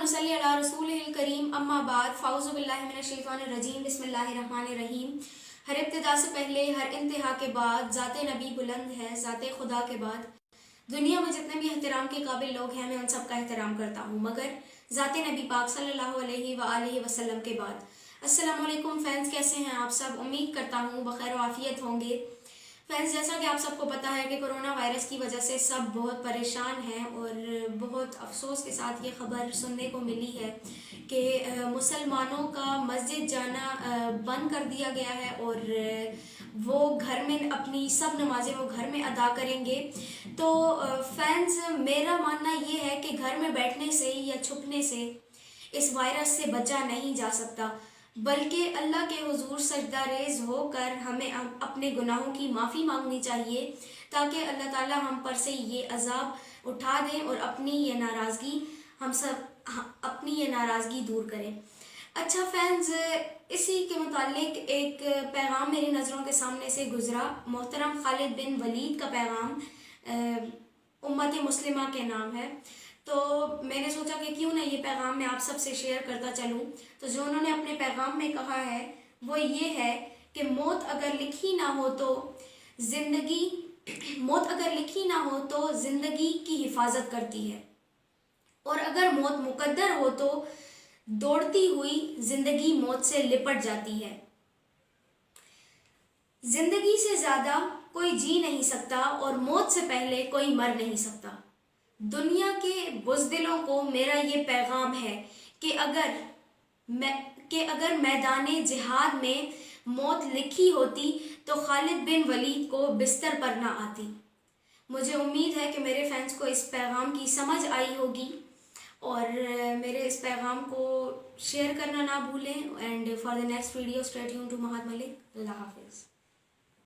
नसल्ली अला रसूलिल करीम अम्मा बाद फ़ाउज़ु बिल्लाहि मिनश शैतानिर रजीम बिस्मिल्लाहिर रहमानिर रहीम। हर इब्तिदा से पहले हर इंतहा के बाद ज़ाते नबी बुलंद है, ज़ाते खुदा के बाद। दुनिया में जितने भी एहतराम के काबिल लोग हैं मैं उन सब का एहतराम करता हूँ, मगर ज़ाते नबी पाक सल्लल्लाहु अलैहि वसल्लम के बाद। अस्सलाम वालेकुम फ्रेंड्स, कैसे हैं आप सब? उम्मीद करता हूँ बखैर आफियत होंगे। फ्रेंड्स, जैसा कि आप सबको पता है कि कोरोना वायरस की वजह से सब बहुत परेशान हैं और बहुत अफसोस के साथ ये ख़बर सुनने को मिली है कि मुसलमानों का मस्जिद जाना बंद कर दिया गया है और वो घर में अपनी सब नमाजें वो घर में अदा करेंगे। तो फ्रेंड्स, मेरा मानना ये है कि घर में बैठने से या छुपने से इस वायरस से बचा नहीं जा सकता, बल्कि अल्लाह के हुजूर सजदा रेज होकर हमें अपने गुनाहों की माफ़ी मांगनी चाहिए ताकि अल्लाह ताला हम पर से ये अजाब उठा दें और अपनी ये नाराज़गी दूर करें। अच्छा फ्रेंड्स, इसी के मुतालिक एक पैगाम मेरी नज़रों के सामने से गुज़रा। मोहतरम खालिद बिन वलीद का पैगाम उम्मत मुस्लिमा के नाम है, तो मैंने सोचा कि क्यों ना ये पैगाम मैं आप सबसे शेयर करता चलूँ। तो जो उन्होंने अपने पैगाम में कहा है वो ये है कि मौत अगर लिखी ना हो तो ज़िंदगी की हिफाजत करती है, और अगर मौत मुकद्दर हो तो दौड़ती हुई ज़िंदगी मौत से लिपट जाती है। ज़िंदगी से ज़्यादा कोई जी नहीं सकता और मौत से पहले कोई मर नहीं सकता। दुनिया के बुज़दिलों को मेरा ये पैगाम है कि अगर मैदाने जिहाद में मौत लिखी होती तो खालिद बिन वलीद को बिस्तर पर ना आती। मुझे उम्मीद है कि मेरे फैंस को इस पैगाम की समझ आई होगी और मेरे इस पैगाम को शेयर करना ना भूलें। And for the next video stay tuned to Mahad Malik. अल्लाह हाफिज़।